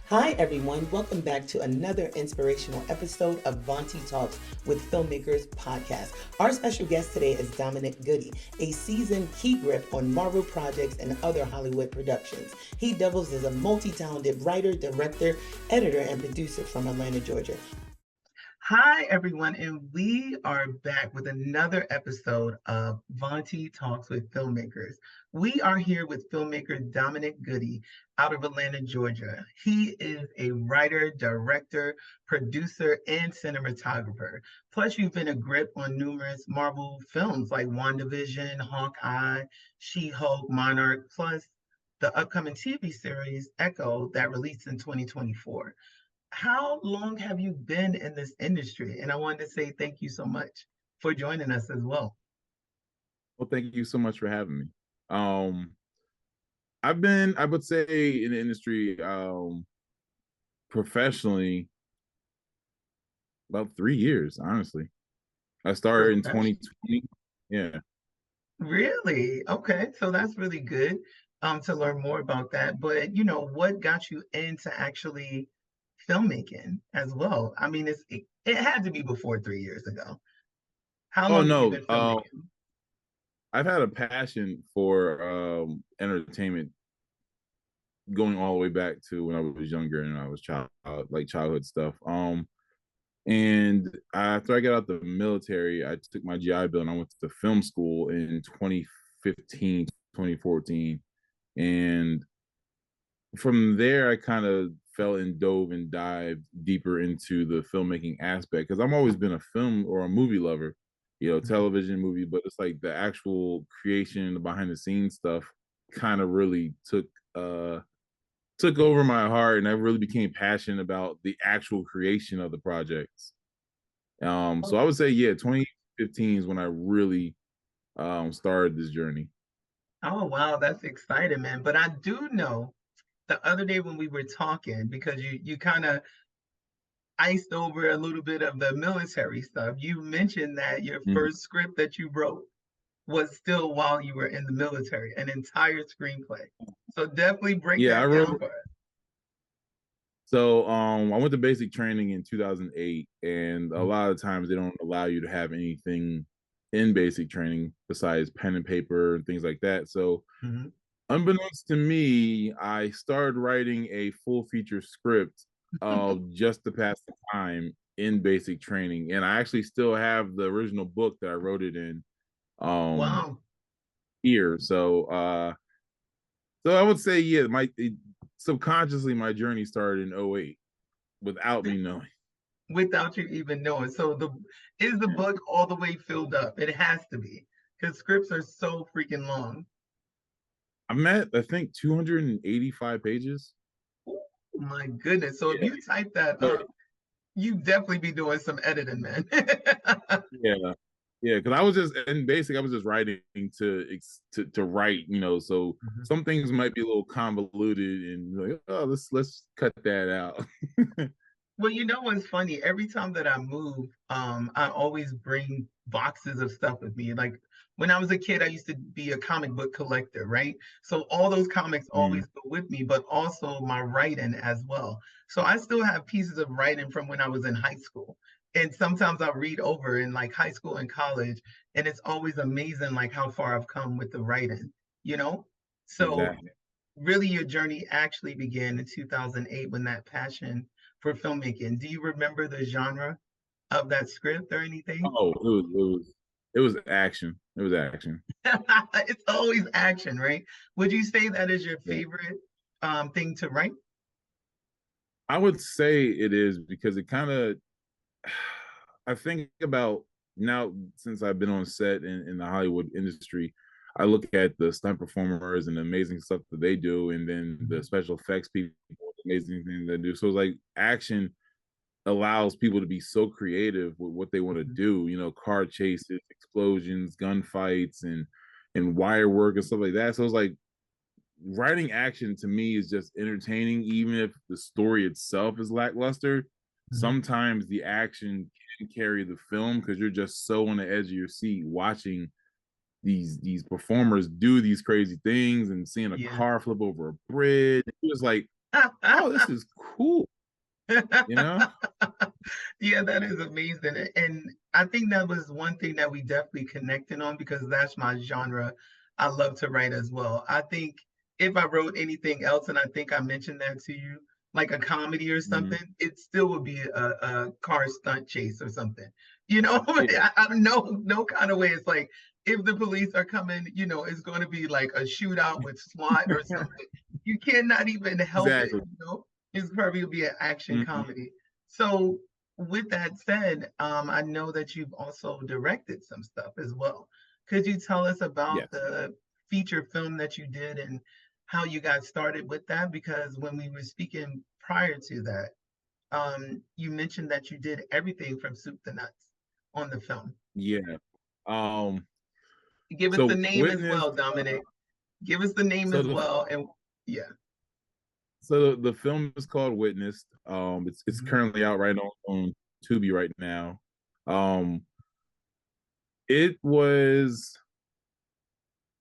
Hi, everyone. Welcome back to another inspirational episode of Vonti Talks with Filmmakers podcast. Our special guest today is Dominic Goodie, a seasoned key grip on Marvel projects and other Hollywood productions. He doubles as a multi-talented writer, director, editor, and producer from Atlanta, Georgia. Hi, everyone, and we are back with another episode of Vonti Talks with Filmmakers. We are here with filmmaker Dominic Goodie out of Atlanta, Georgia. He is a writer, director, producer, and cinematographer. Plus, you've been a grip on numerous Marvel films like WandaVision, Hawkeye, She-Hulk, Monarch, plus the upcoming TV series Echo that released in 2024. How long have you been in this industry? And I wanted to say thank you so much for joining us as well. Well, thank you so much for having me. I've been, I would say, in the industry professionally about 3 years, honestly. I started in 2020. Yeah. Really? Okay. So that's really good to learn more about that. But, what got you into actually filmmaking as well? I mean, it had to be before 3 years ago. How Oh long have you no. been filmmaking? I've had a passion for entertainment going all the way back to when I was younger and I was childhood stuff. And after I got out the military, I took my GI Bill and I went to film school in 2015, 2014. And from there, I kind of fell and dove and dived deeper into the filmmaking aspect because I've always been a film or a movie lover, television movie, but it's like the actual creation, the behind the scenes stuff kind of really took over my heart, and I really became passionate about the actual creation of the projects. So I would say, yeah, 2015 is when I really started this journey. Oh, wow. That's exciting, man. But I do know the other day when we were talking, because you kind of iced over a little bit of the military stuff, you mentioned that your Mhm. first script that you wrote was still while you were in the military, an entire screenplay. So definitely break Yeah, I that down wrote. for us. So I went to basic training in 2008, and a Mhm. lot of times they don't allow you to have anything in basic training besides pen and paper and things like that. So Mhm. unbeknownst to me, I started writing a full feature script just to pass the time in basic training, and I actually still have the original book that I wrote it in um Wow. here. So I would say, yeah, subconsciously my journey started in '08 without me knowing. Without you even knowing. So is the book all the way filled up? It has to be, because scripts are so freaking long. I'm at, I think, 285 pages. Oh my goodness. So if Yeah. you type that So, up, you definitely be doing some editing, man. yeah. Yeah, because I was just writing to write, so Mhm. some things might be a little convoluted and like, oh, let's cut that out. Well, you know what's funny? Every time that I move, I always bring boxes of stuff with me. Like when I was a kid, I used to be a comic book collector, right? So all those comics Mm, always go with me, but also my writing as well. So I still have pieces of writing from when I was in high school. And sometimes I'll read over in like high school and college, and it's always amazing like how far I've come with the writing, you know? So exactly. really your journey actually began in 2008 when that passion for filmmaking. Do you remember the genre of that script or anything? Oh, it was action. It was action. It's always action, right? Would you say that is your Yeah. favorite thing to write? I would say it is because it kind of I think about now since I've been on set in the Hollywood industry, I look at the stunt performers and the amazing stuff that they do, and then the Mhm. special effects people, the amazing things they do. So it's like action allows people to be so creative with what they want to Mhm. do. Car chases, explosions, gunfights, and wire work and stuff like that. So it's like writing action to me is just entertaining, even if the story itself is lackluster. Mhm. Sometimes the action can carry the film because you're just so on the edge of your seat watching these performers do these crazy things and seeing a Yeah. car flip over a bridge. It was like, oh, this is cool, you know? Yeah, that is amazing. And I think that was one thing that we definitely connected on because that's my genre. I love to write as well. I think if I wrote anything else, and I think I mentioned that to you, like a comedy or Mhm. something, it still would be a car stunt chase or something. You know, Yeah, I no kind of way. It's like if the police are coming, it's going to be like a shootout with SWAT or something. You cannot even help it. exactly. It's probably gonna be an action Mhm. comedy. So with that said, I know that you've also directed some stuff as well. Could you tell us about Yes. the feature film that you did and how you got started with that? Because when we were speaking prior to that, you mentioned that you did everything from soup to nuts on the film. Yeah. Um, Give us the so name as Witness, well, Dominic. Give us the name so as the well. And yeah. so the film is called Witnessed. It's Mhm, currently out right on Tubi right now. Um, it was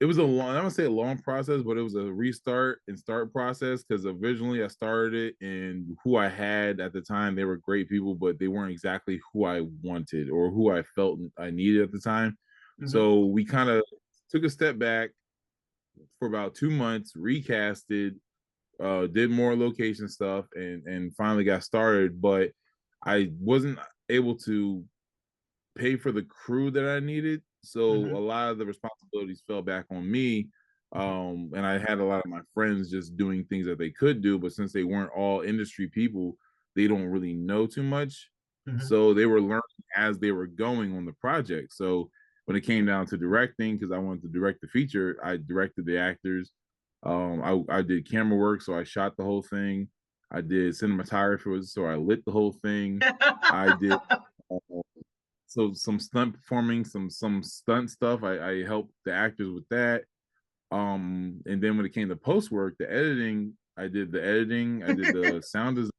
it was a long, I don't say a long process, but it was a restart and start process because originally I started it and who I had at the time, they were great people, but they weren't exactly who I wanted or who I felt I needed at the time. mhm. So we kind of took a step back for about 2 months, recasted, did more location stuff, and finally got started. But I wasn't able to pay for the crew that I needed. So a Mhm, lot of the responsibilities fell back on me. And I had a lot of my friends just doing things that they could do, but since they weren't all industry people, they don't really know too much. mhm. So they were learning as they were going on the project. So when it came down to directing, because I wanted to direct the feature, I directed the actors. I did camera work, so I shot the whole thing. I did cinematography, so I lit the whole thing. I did uh, so some stunt performing, some stunt stuff. I helped the actors with that. And then when it came to post work, the editing, I did the editing, I did the sound design,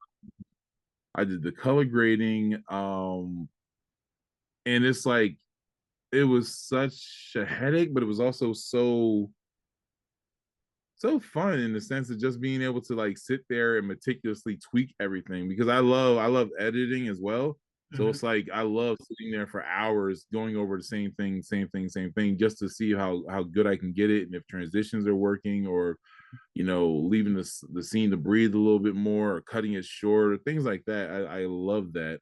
I did the color grading. And it's like it was such a headache, but it was also so fun in the sense of just being able to like sit there and meticulously tweak everything because I love editing as well. So Mhm. it's like I love sitting there for hours going over the same thing, just to see how good I can get it and if transitions are working or leaving the scene to breathe a little bit more or cutting it short or things like that. I love that.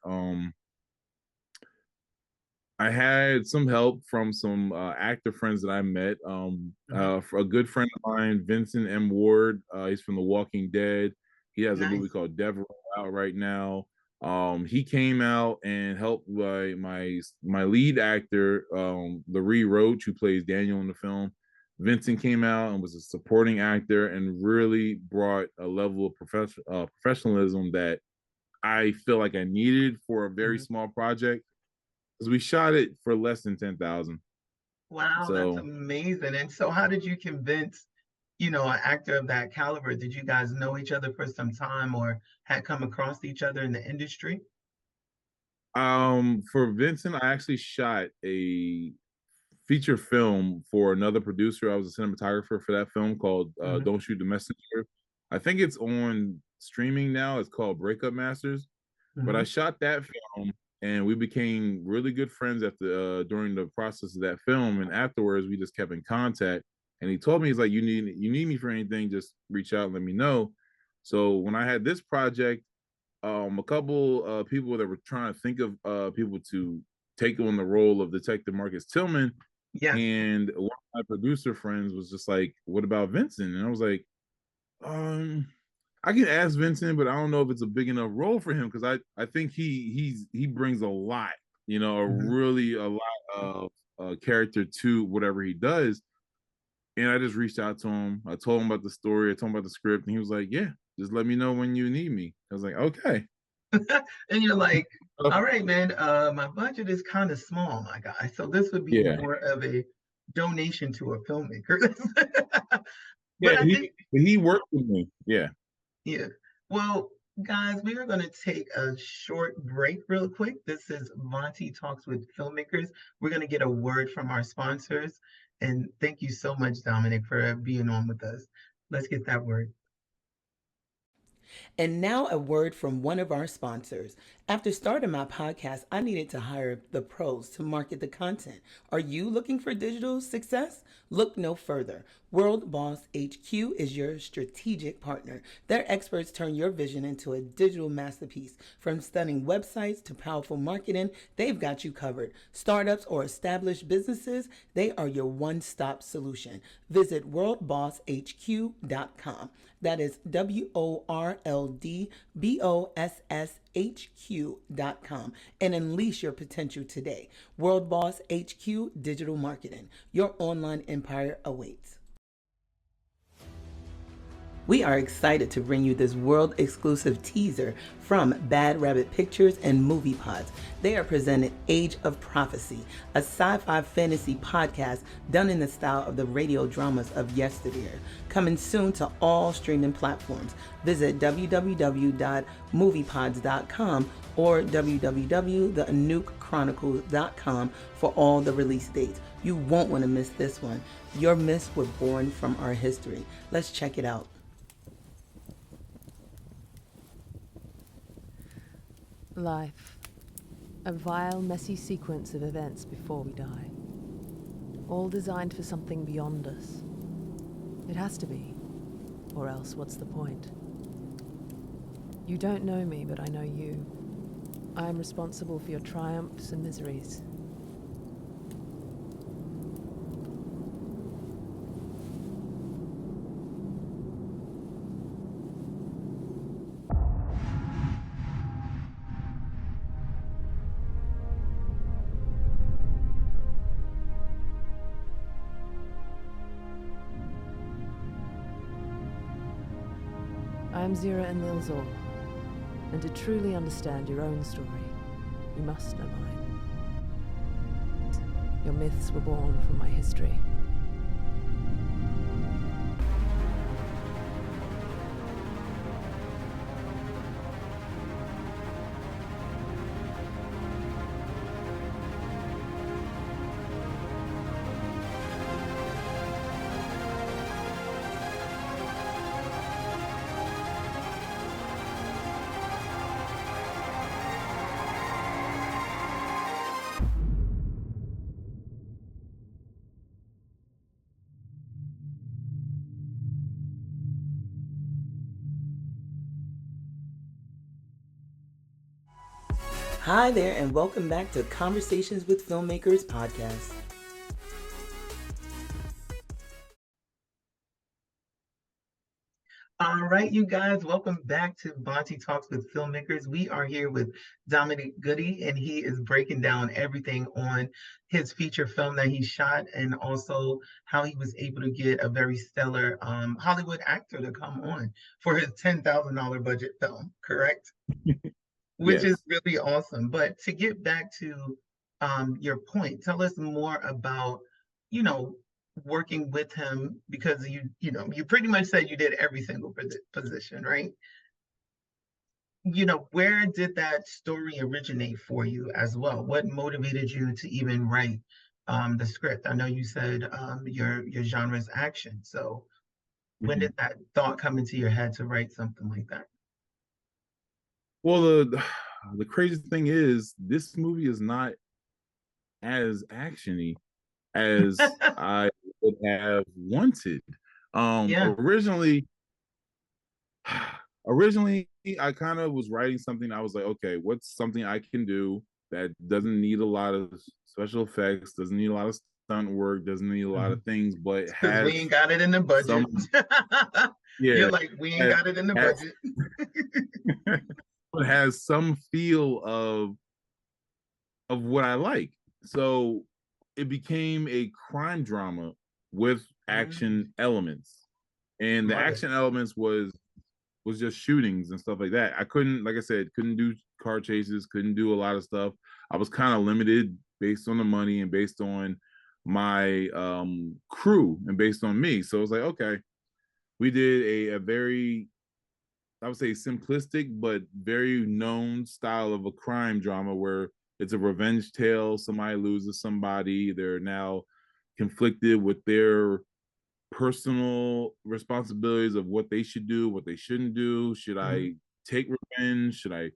I had some help from some actor friends that I met. Mhm. For a good friend of mine, Vincent M. Ward. He's from The Walking Dead. He has a movie Nice. called Devil out right now. He came out and helped my lead actor, Laree Roach, who plays Daniel in the film. Vincent came out and was a supporting actor and really brought a level of professionalism that I feel like I needed for a very Mhm. small project because we shot it for less than 10,000. Wow, that's So amazing. And so how did you convince, an actor of that caliber? Did you guys know each other for some time or had come across each other in the industry? for Vincent, I actually shot a feature film for another producer. I was a cinematographer for that film called Mhm, Don't Shoot the Messenger. I think it's on streaming now. It's called Breakup Masters. But I mhm. shot that film and we became really good friends during the process of that film. And afterwards we just kept in contact. And he told me, he's like, you need me for anything, just reach out and let me know. So when I had this project, a couple people that were trying to think of people to take on the role of Detective Marcus Tillman, Yes. and one of my producer friends was just like, "What about Vincent?" And I was like, um, I can ask Vincent, but I don't know if it's a big enough role for him because I think he brings a lot, Mhm. a lot of character to whatever he does. And I just reached out to him. I told him about the story. I told him about the script, and he was like, "Yeah, just let me know when you need me." I was like, "Okay." And you're like, Oh, all right, man, my budget is kind of small, my guy. So this would be yeah, more of a donation to a filmmaker. yeah. But I think He worked with me. Yeah. yeah. Well, guys, we are going to take a short break real quick. This is Vonti Talks with Filmmakers. We're going to get a word from our sponsors. And thank you so much, Dominic, for being on with us. Let's get that word. And now, a word from one of our sponsors. After starting my podcast, I needed to hire the pros to market the content. Are you looking for digital success? Look no further. World Boss HQ is your strategic partner. Their experts turn your vision into a digital masterpiece. From stunning websites to powerful marketing, they've got you covered. Startups or established businesses, they are your one-stop solution. Visit worldbosshq.com. That is WORLDBOSSHQ.com, and unleash your potential today. World Boss HQ Digital Marketing. Your online empire awaits. We are excited to bring you this world exclusive teaser from Bad Rabbit Pictures and Movie Pods. They are presented Age of Prophecy, a sci-fi fantasy podcast done in the style of the radio dramas of yesteryear. Coming soon to all streaming platforms. Visit www.moviepods.com or www.anoukchronicles.com for all the release dates. You won't want to miss this one. Your myths were born from our history. Let's check it out. Life. A vile, messy sequence of events before we die. All designed for something beyond us. It has to be. Or else, what's the point? You don't know me, but I know you. I am responsible for your triumphs and miseries. I am Zira Enlilzor, and to truly understand your own story, you must know mine. Your myths were born from my history. Hi there, and welcome back to Conversations with Filmmakers podcast. All right, you guys, welcome back to Vonti Talks with Filmmakers. We are here with Dominic Goodie, and he is breaking down everything on his feature film that he shot, and also how he was able to get a very stellar Hollywood actor to come on for his $10,000 budget film, correct? Which is Yes. really awesome. But to get back to your point, tell us more about, working with him, because you pretty much said you did every single position, right? Where did that story originate for you as well? What motivated you to even write the script? I know you said your genre is action. So when Mhm. did that thought come into your head to write something like that? Well, the crazy thing is, this movie is not as actiony as I would have wanted. Um, Yeah. originally, originally I kind of was writing something. I was like, okay, what's something I can do that doesn't need a lot of special effects, doesn't need a lot of stunt work, doesn't need a lot of things, but Because we has ain't got it in the budget. some, You're yeah, like, we ain't has, got it in the has, budget. but has some feel of what I like. So it became a crime drama with action elements. And the Love it. action elements was just shootings and stuff like that. I couldn't, like I said, couldn't do car chases, couldn't do a lot of stuff. I was kind of limited based on the money and based on my crew and based on me. So it was like, okay, we did a very, I would say, simplistic but very known style of a crime drama where it's a revenge tale. Somebody loses somebody. They're now conflicted with their personal responsibilities of what they should do, what they shouldn't do. Should I take revenge? Should I,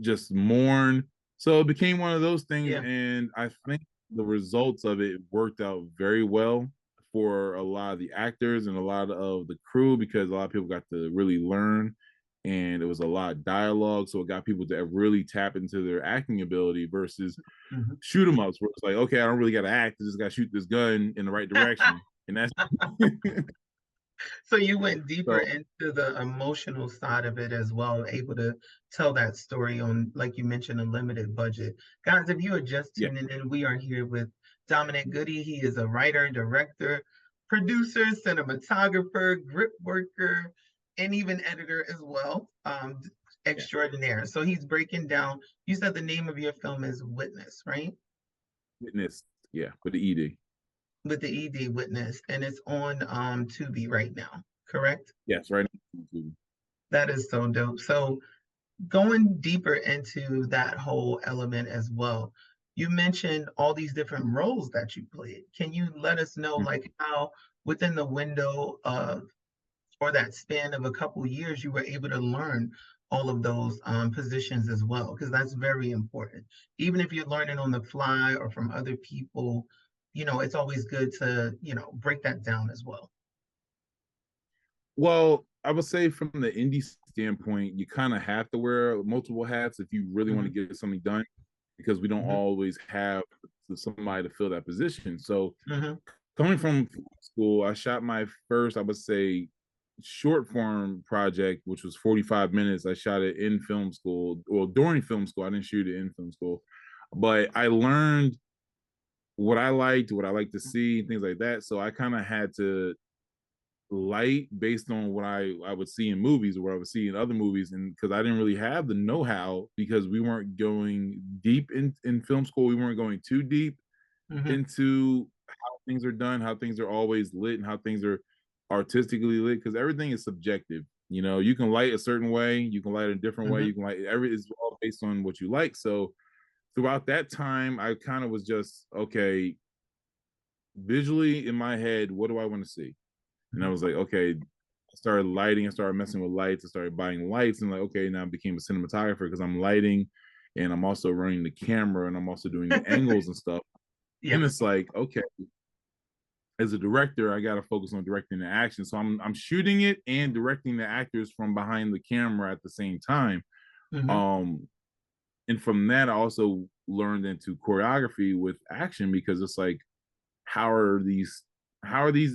just mourn? So it became one of those things, and I think the results of it worked out very well for a lot of the actors and a lot of the crew, because a lot of people got to really learn, and it was a lot of dialogue, so it got people to really tap into their acting ability versus shoot 'em ups where it's like, okay, I don't really got to act, I just got to shoot this gun in the right direction, and that's So you went deeper into the emotional side of it as well, able to tell that story on, like you mentioned, a limited budget. Guys, if you are just tuning in, we are here with Dominic Goodie. He is a writer, director, producer, cinematographer, grip worker, and even editor as well. Extraordinaire. So he's breaking down. You said the name of your film is Witness, right? Witness, with the ED. With the ED, Witness, and it's on Tubi right now, correct? Yes, right now on Tubi. That is so dope. So going deeper into that whole element as well, you mentioned all these different roles that you played. Can you let us know like how within the window of or that span of a couple years you were able to learn all of those positions as well? Because that's very important. Even if you're learning on the fly or from other people, it's always good to, break that down as well. Well, I would say from the indie standpoint, you kind of have to wear multiple hats if you really want to get something done, because we don't always have somebody to fill that position. So coming from school, I shot my first, I would say, short form project, which was 45 minutes. I shot it in film school, well, during film school. I didn't shoot it in film school, but I learned what I liked, what I like to see, things like that. So I kind of had to light based on what I would see in movies or what I would see in other movies, and because I didn't really have the know-how, because we weren't going deep in film school, we weren't going too deep into how things are done, how things are always lit, and how things are artistically lit, because everything is subjective. You can light a certain way, you can light a different way, you can light it's all based on what you like. So throughout that time, I kind of was just, okay, visually in my head, what do I want to see? And I was like, okay, I started lighting, I started messing with lights, I started buying lights, and like, okay, now I became a cinematographer because I'm lighting and I'm also running the camera and I'm also doing the angles and stuff. And it's like, okay, as a director, I got to focus on directing the action. So I'm shooting it and directing the actors from behind the camera at the same time. And from that, I also learned into choreography with action, because it's like, how are these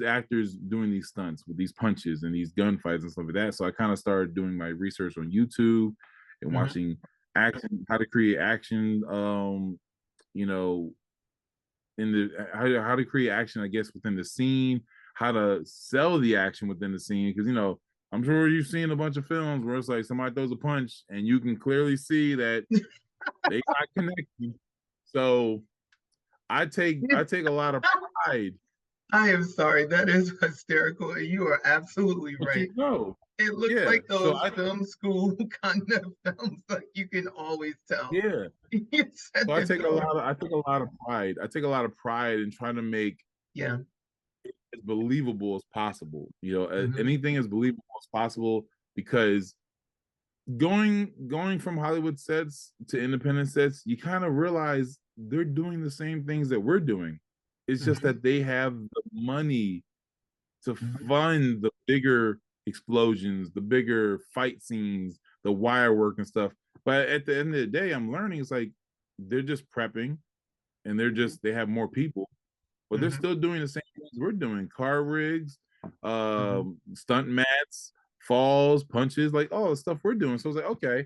actors doing these stunts with these punches and these gunfights and stuff like that? So I kind of started doing my research on YouTube and watching action, how to create action, in the how to create action, I guess, within the scene, how to sell the action within the scene, because I'm sure you've seen a bunch of films where it's like somebody throws a punch and you can clearly see that they got connected. So I take a lot of pride. I am sorry, that is hysterical, and you are absolutely right. It looks like those film school kind of films, like you can always tell. So I take a lot of pride. I take a lot of pride in trying to make it as believable as possible. Anything as believable as possible, because going from Hollywood sets to independent sets, you kind of realize they're doing the same things that we're doing. It's just that they have the money to fund the bigger explosions, the bigger fight scenes, the wire work and stuff. But at the end of the day, I'm learning it's like they're just prepping, and they have more people, but they're still doing the same things we're doing: car rigs, stunt mats, falls, punches, like all the stuff we're doing. So I was like, okay.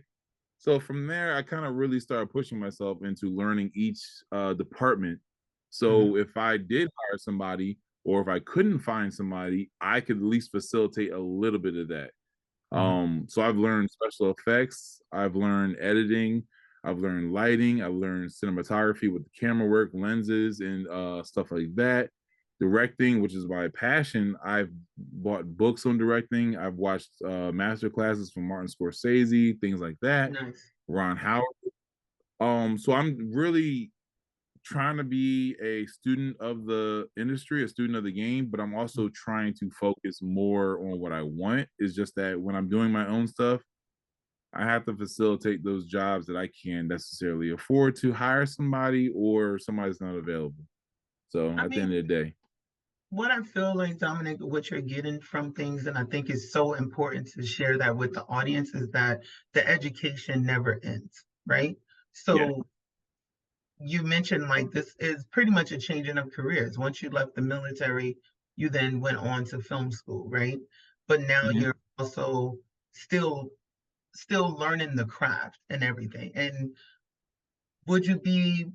So from there, I kind of really started pushing myself into learning each department. So if I did hire somebody, or if I couldn't find somebody, I could at least facilitate a little bit of that. So I've learned special effects, I've learned editing, I've learned lighting, I've learned cinematography with the camera work, lenses, and stuff like that. Directing, which is my passion. I've bought books on directing. I've watched master classes from Martin Scorsese, things like that. Nice. Ron Howard. So I'm really trying to be a student of the industry, a student of the game, but I'm also trying to focus more on what I want. It's just that when I'm doing my own stuff, I have to facilitate those jobs that I can't necessarily afford to hire somebody, or somebody's not available. So I at the mean, end of the day, what I feel like, Dominic, what you're getting from things, and I think is so important to share that with the audience, is that the education never ends, right? yeah. So you mentioned like this is pretty much a changing of careers. Once you left the military, you then went on to film school, right? But now Mhm. you're also still still learning the craft and everything. And would you be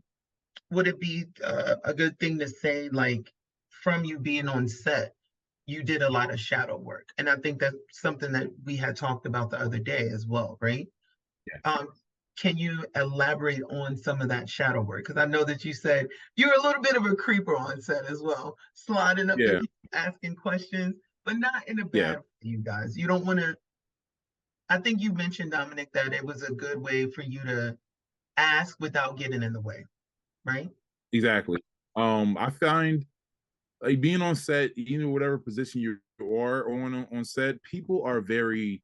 would it be a good thing to say, like, from you being on set, you did a lot of shadow work? And I think that's something that we had talked about the other day as well, right? Yes. Um, can you elaborate on some of that shadow work? Because I know that you said you're a little bit of a creeper on set as well, sliding up to Yeah. people, asking questions, but not in a Yeah. bad way, you guys. You don't want to. I think you mentioned, Dominic, that it was a good way for you to ask without getting in the way, right? Exactly. I find like being on set, even whatever position you are on set, people are very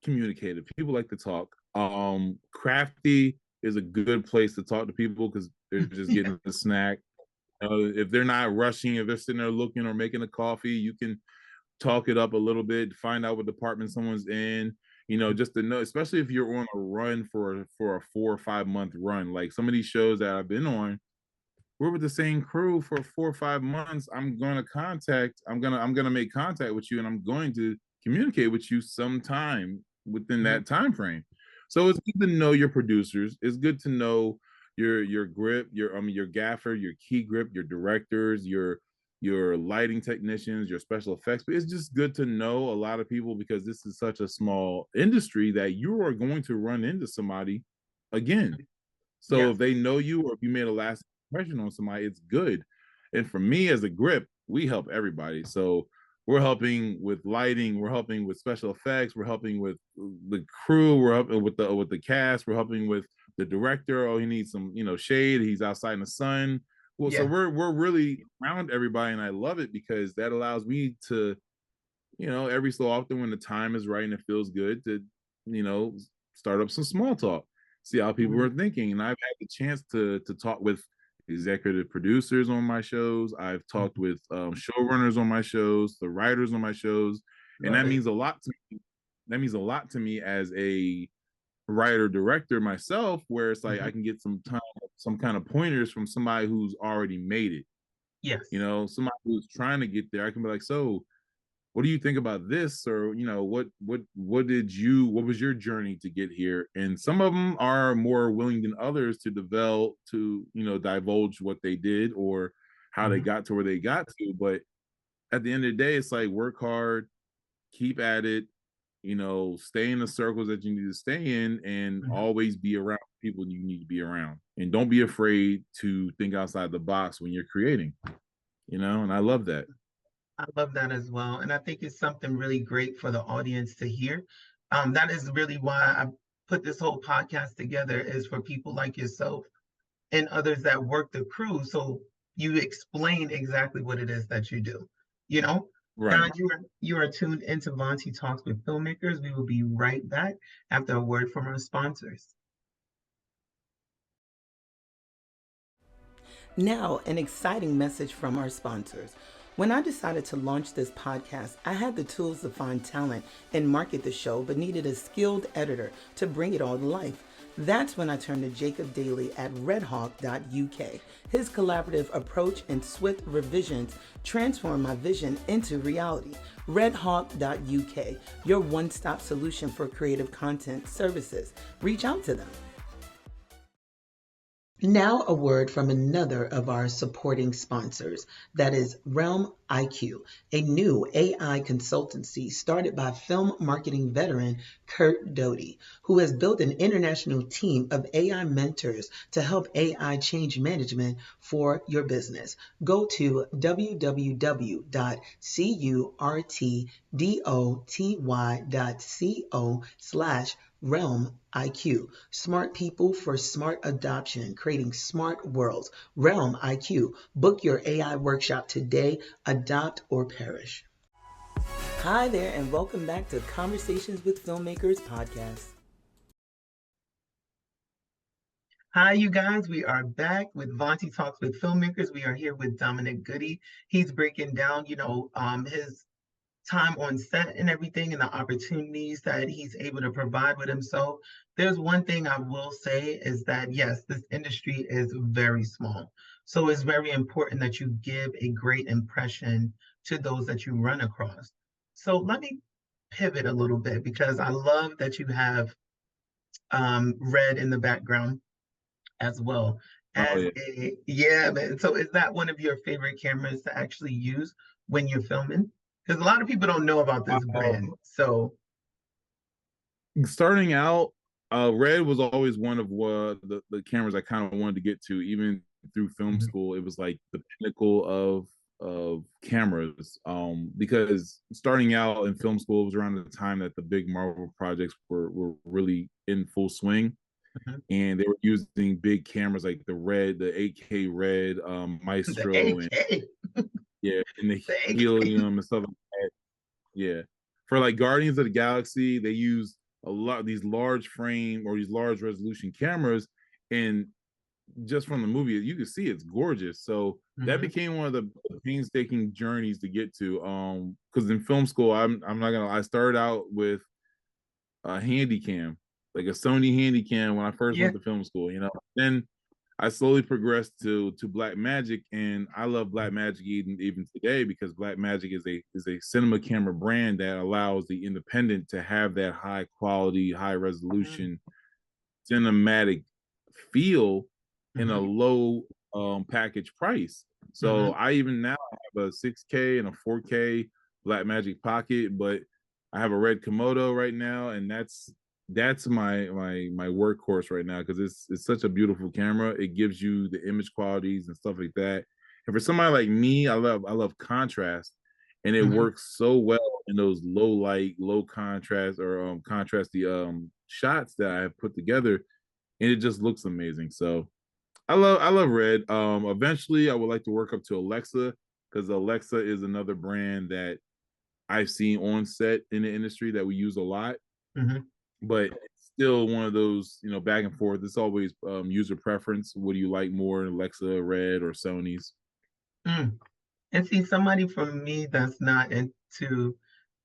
communicative. People like to talk. Crafty is a good place to talk to people because they're just Yeah, getting a snack. If they're not rushing, if they're sitting there looking or making a coffee, you can talk it up a little bit, find out what department someone's in. Just to know, especially if you're on a run for a 4 or 5 month run, like some of these shows that I've been on, we're with the same crew for 4 or 5 months. I'm gonna make contact with you, and I'm going to communicate with you sometime within mhm, that time frame. So it's good to know your producers. It's good to know your grip, your gaffer, your key grip, your directors, your lighting technicians, your special effects. But it's just good to know a lot of people because this is such a small industry that you are going to run into somebody again. So yes, if they know you or if you made a last impression on somebody, it's good. And for me as a grip, we help everybody. So we're helping with lighting, we're helping with special effects, we're helping with the crew, we're helping with the cast, we're helping with the director. Oh, he needs some, shade. He's outside in the sun. Well, so yeah, we're really around everybody, and I love it because that allows me to, every so often when the time is right and it feels good to, you know, start up some small talk, see how people mhm, are thinking. And I've had the chance to talk with executive producers on my shows. I've talked mhm. with showrunners on my shows, the writers on my shows, and Love that it. means a lot to me. That means a lot to me as a writer director myself, where it's like Mhm. I can get some kind of pointers from somebody who's already made it. Yes. Somebody who's trying to get there. I can be like, so what do you think about this? Or what was your journey to get here? And some of them are more willing than others to develop, to divulge what they did or how they Mhm, got to where they got to. But at the end of the day, it's like work hard, keep at it, stay in the circles that you need to stay in, and mhm. always be around people you need to be around, and don't be afraid to think outside the box when you're creating. And I love that. I love that as well. And I think it's something really great for the audience to hear. That is really why I put this whole podcast together, is for people like yourself and others that work the crew. So you explain exactly what it is that you do. You know, Right. guys, you are tuned into Vonti Talks with Filmmakers. We will be right back after a word from our sponsors. Now, an exciting message from our sponsors. When I decided to launch this podcast, I had the tools to find talent and market the show, but needed a skilled editor to bring it all to life. That's when I turned to Jacob Daly at redhawk.uk. His collaborative approach and swift revisions transformed my vision into reality. redhawk.uk, your one-stop solution for creative content services. Reach out to them. Now, a word from another of our supporting sponsors, that is Realm IQ, a new AI consultancy started by film marketing veteran Kurt Doty, who has built an international team of AI mentors to help AI change management for your business. Go to www.curtdoty.co/ Realm IQ, smart people for smart adoption, creating smart worlds. Realm IQ, book your AI workshop today, adopt or perish. Hi there, and welcome back to Conversations with Filmmakers podcast. Hi, you guys. We are back with Vonti Talks with Filmmakers. We are here with Dominic Goodie. He's breaking down, his time on set and everything and the opportunities that he's able to provide with himself. There's one thing I will say is that, yes, this industry is very small. So it's very important that you give a great impression to those that you run across. So let me pivot a little bit because I love that you have Red in the background as well Oh as yeah. yeah, man. So is that one of your favorite cameras to actually use when you're filming? Because a lot of people don't know about this brand. So Starting out, Red was always one of the cameras I kind of wanted to get to, even through film school. It was like the pinnacle of cameras. Because starting out in film school, it was around the time that the big Marvel projects were really in full swing. And they were using big cameras like the Red, the 8K Red, the Maestro, and AK, yeah, and the the AK. helium and stuff like that. Yeah. For like Guardians of the Galaxy, they use a lot of these large frame or these large resolution cameras. And just from the movie, you can see it's gorgeous. So that became one of the painstaking journeys to get to. Because in film school, I'm not gonna lie, I started out with a Handycam, like a Sony Handycam when I first went to film school, you know. Then I slowly progressed to Blackmagic, and I love Blackmagic even today because Blackmagic is a cinema camera brand that allows the independent to have that high quality, high resolution cinematic feel in a low package price. So I even now have a 6K and a 4K Blackmagic Pocket, but I have a Red Komodo right now, and that's my workhorse right now because it's such a beautiful camera. It gives you the image qualities and stuff like that. And for somebody like me, I love contrast, and it works so well in those low light, low contrast or contrasty shots that I have put together, and it just looks amazing. So I love Red. Eventually, I would like to work up to Alexa because Alexa is another brand that I've seen on set in the industry that we use a lot. But it's still one of those, you know, back and forth. It's always user preference. What do you like more, Alexa, Red, or Sony's? And see, somebody from me that's not into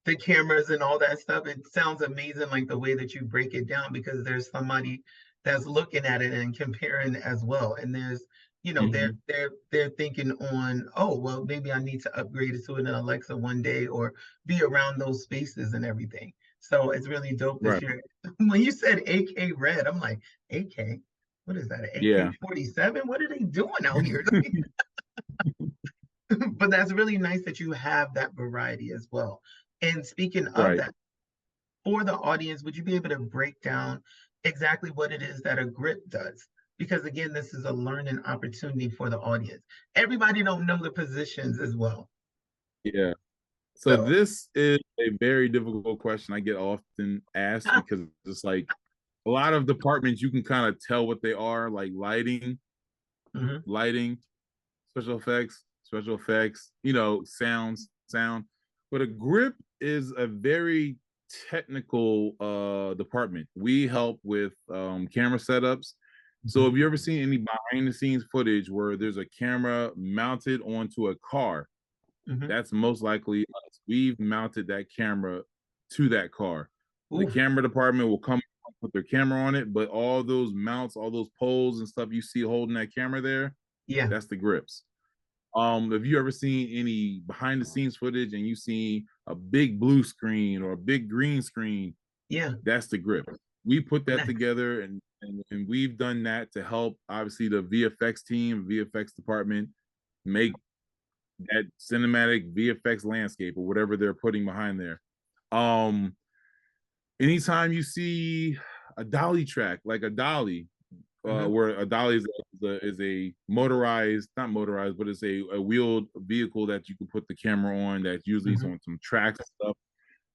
the cameras and all that stuff, it sounds amazing, like the way that you break it down, because there's somebody that's looking at it and comparing as well. And there's, they're thinking on, oh, well, maybe I need to upgrade it to an Alexa one day or be around those spaces and everything. So it's really dope to share. When you said AK Red, I'm like, AK? What is that? An AK-47? What are they doing out here? But that's really nice that you have that variety as well. And speaking of that, for the audience, would you be able to break down exactly what it is that a grip does? Because again, this is a learning opportunity for the audience. Everybody don't know the positions as well. Yeah. So this is a very difficult question I get often asked because it's like a lot of departments you can kind of tell what they are, like lighting, special effects, you know, sound. But a grip is a very technical department. We help with camera setups. So if you ever seen any behind the scenes footage where there's a camera mounted onto a car, that's most likely us. We've mounted that camera to that car. The camera department will come put their camera on it, but all those mounts, all those poles and stuff you see holding that camera there, that's the grips. Have you ever seen any behind the scenes footage and you see a big blue screen or a big green screen? That's the grip. We put that together and we've done that to help obviously the VFX team, VFX department make that cinematic VFX landscape or whatever they're putting behind there. Anytime you see a dolly track, like a dolly, where a dolly is a motorized, not motorized, but it's a wheeled vehicle that you can put the camera on that usually is on some tracks and stuff.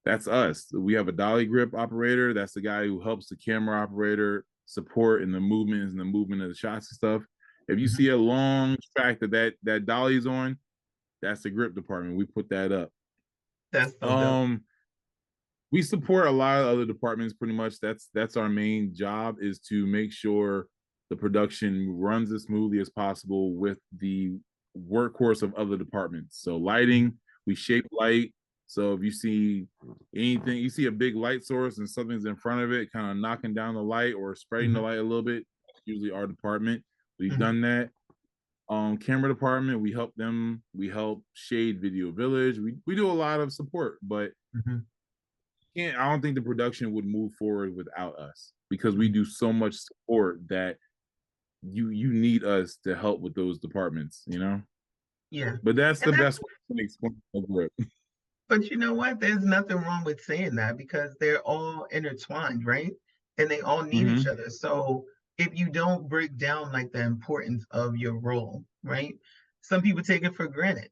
That's us. We have a dolly grip operator. That's the guy who helps the camera operator support in the movements and the movement of the shots and stuff. If you see a long track that dolly's on, that's the grip department. We put that up. That's so dope. We support a lot of other departments pretty much. That's our main job, is to make sure the production runs as smoothly as possible with the workhorse of other departments. So lighting, we shape light. So if you see anything, you see a big light source and something's in front of it, kind of knocking down the light or spreading the light a little bit, that's usually our department. We've done that. Camera department, we help them. We help shade Video Village. We do a lot of support, but I don't think the production would move forward without us, because we do so much support that you need us to help with those departments, you know? Yeah. But that's the best way to explain it. But you know what? There's nothing wrong with saying that, because they're all intertwined, right? And they all need each other. So if you don't break down like the importance of your role, right? Some people take it for granted.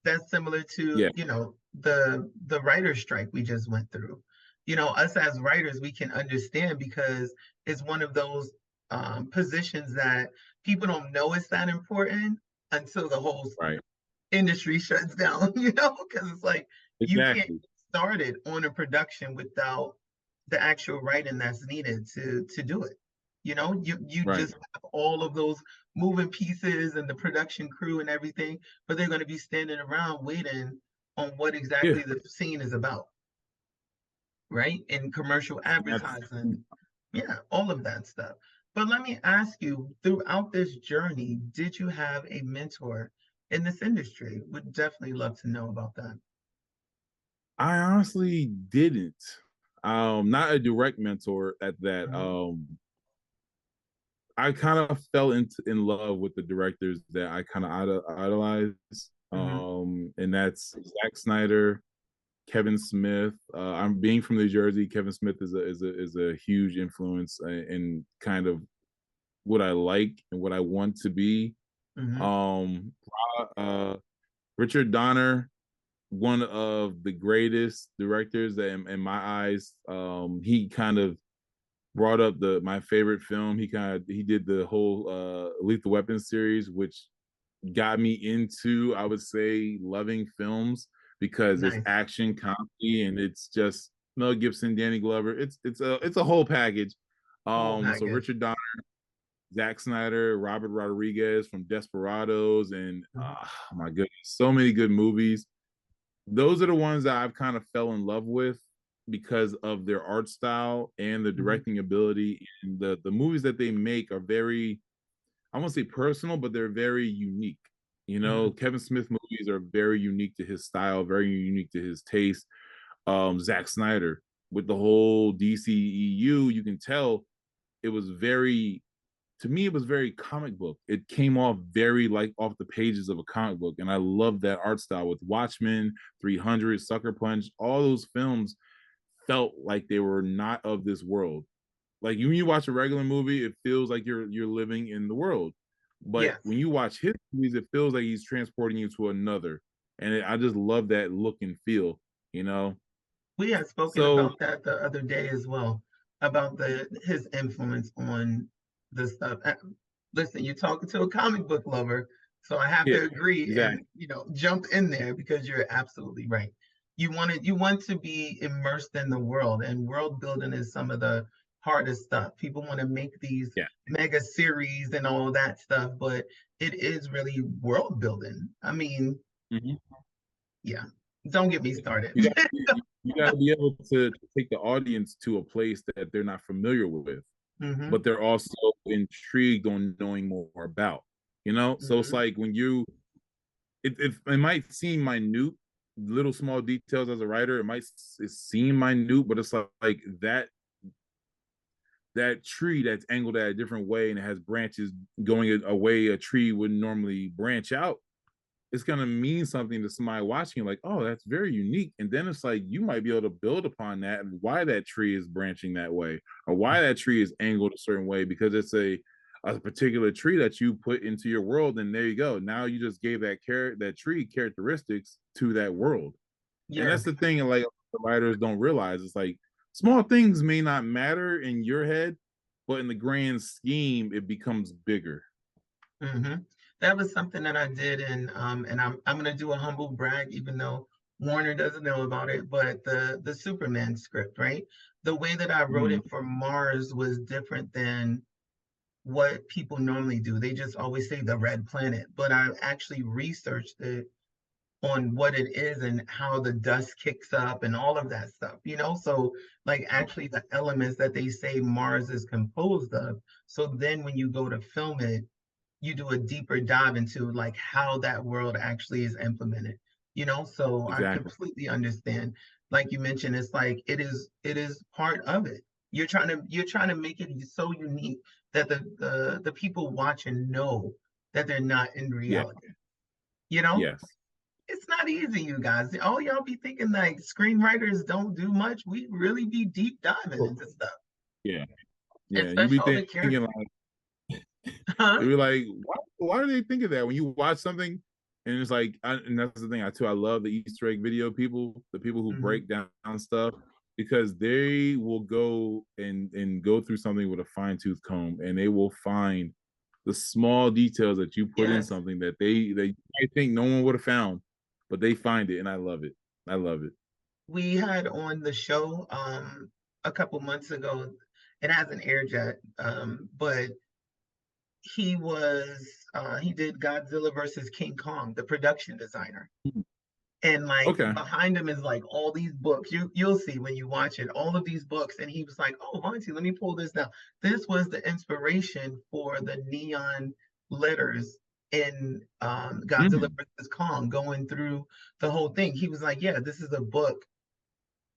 That's similar to, you know, the writer's strike we just went through. You know, us as writers, we can understand, because it's one of those positions that people don't know it's that important until the whole industry shuts down, you know, because it's like you can't get started on a production without the actual writing that's needed to do it. You know, you just have all of those moving pieces and the production crew and everything, but they're going to be standing around waiting on what exactly the scene is about, right? In commercial advertising, all of that stuff. But let me ask you, throughout this journey, did you have a mentor in this industry? Would definitely love to know about that. I honestly didn't. Not a direct mentor at that. I kind of fell in love with the directors that I kind of idolized. And that's Zack Snyder, Kevin Smith. I'm being from New Jersey. Kevin Smith is a huge influence in kind of what I like and what I want to be. Richard Donner, one of the greatest directors that in my eyes. He kind of brought up my favorite film. He did the whole Lethal Weapon series, which got me into, I would say, loving films, because it's action, comedy, and it's just Mel Gibson, Danny Glover. It's a whole package. So Richard Donner, Zack Snyder, Robert Rodriguez from Desperados, and my goodness, so many good movies. Those are the ones that I've kind of fell in love with because of their art style and the directing ability. And the movies that they make are very, I won't say personal, but they're very unique. You know, Kevin Smith movies are very unique to his style, very unique to his taste. Zack Snyder, with the whole DCEU, you can tell it was very, to me, it was very comic book. It came off very like off the pages of a comic book. And I love that art style with Watchmen, 300, Sucker Punch. All those films felt like they were not of this world. Like when you watch a regular movie, it feels like you're living in the world. But when you watch his movies, it feels like he's transporting you to another. And I just love that look and feel, you know? We had spoken about that the other day as well, about his influence on the stuff. Listen, you're talking to a comic book lover, so I have to agree and jump in there, because you're absolutely right. You want to be immersed in the world, and world building is some of the hardest stuff. People want to make these mega series and all that stuff, but it is really world building. I mean, don't get me started. You got to be able to take the audience to a place that they're not familiar with, but they're also intrigued on knowing more about, you know? So it's like when it might seem minute, little small details as a writer, it seem minute, but it's like that tree that's angled at a different way and it has branches going a way a tree would normally branch out. It's going to mean something to somebody watching, like, oh, that's very unique. And then it's like, you might be able to build upon that and why that tree is branching that way, or why that tree is angled a certain way, because it's a particular tree that you put into your world. And there you go. Now you just gave that tree characteristics to that world. And that's the thing. And like the writers don't realize. It's like small things may not matter in your head, but in the grand scheme, it becomes bigger. Mm-hmm. That was something that I did, and I'm gonna do a humble brag, even though Warner doesn't know about it. But the Superman script, right? The way that I wrote Mhm. it for Mars was different than what people normally do. They just always say the red planet, but I actually researched it on what it is and how the dust kicks up and all of that stuff, you know? So, like, actually, the elements that they say Mars is composed of. So then when you go to film it, you do a deeper dive into like how that world actually is implemented, you know? So I Exactly. completely understand. Like you mentioned, it's like it is part of it. You're trying to make it so unique that the people watching know that they're not in Yeah. reality. You know, Yes. it's not easy, you guys. Oh, y'all be thinking like screenwriters don't do much. We really be deep diving Well, into stuff, yeah. Yeah. You especially be all the thinking characters. like, Huh? they be like, why do they think of that when you watch something? And it's like, and that's the thing I love the Easter egg video people, the people who Hmm. break down stuff, because they will go and go through something with a fine tooth comb, and they will find the small details that you put in Yes. something that they I think no one would have found, but they find it, and I love it. I love it. We had on the show a couple months ago. It hasn't aired yet, but he did Godzilla versus King Kong, the production designer. And like Okay. behind him is like all these books. You'll see when you watch it, all of these books. And he was like, "Oh, Vonti, let me pull this down." This was the inspiration for the neon letters in Godzilla Mm. versus Kong, going through the whole thing. He was like, "Yeah, this is a book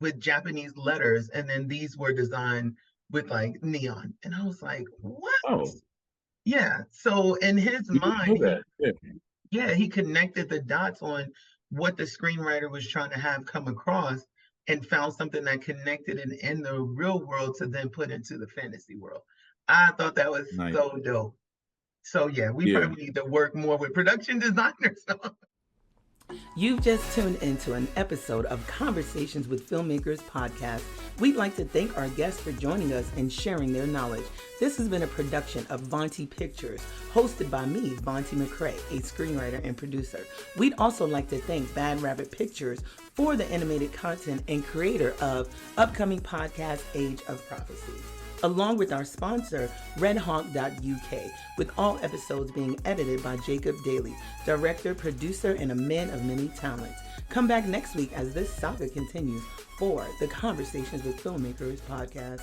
with Japanese letters, and then these were designed with like neon." And I was like, "What?" Oh, Yeah. So in his you didn't know mind, that. Yeah. he connected the dots on what the screenwriter was trying to have come across and found something that connected in the real world to then put into the fantasy world. I thought that was Nice. so dope. So yeah, we Yeah. probably need to work more with production designers. You've just tuned into an episode of Conversations with Filmmakers podcast. We'd like to thank our guests for joining us and sharing their knowledge. This has been a production of Vonti Pictures, hosted by me, Vonti McCrae, a screenwriter and producer. We'd also like to thank Bad Rabbit Pictures for the animated content and creator of upcoming podcast Age of Prophecy, along with our sponsor, redhawk.uk, with all episodes being edited by Jacob Daly, director, producer, and a man of many talents. Come back next week as this saga continues for the Conversations with Filmmakers podcast.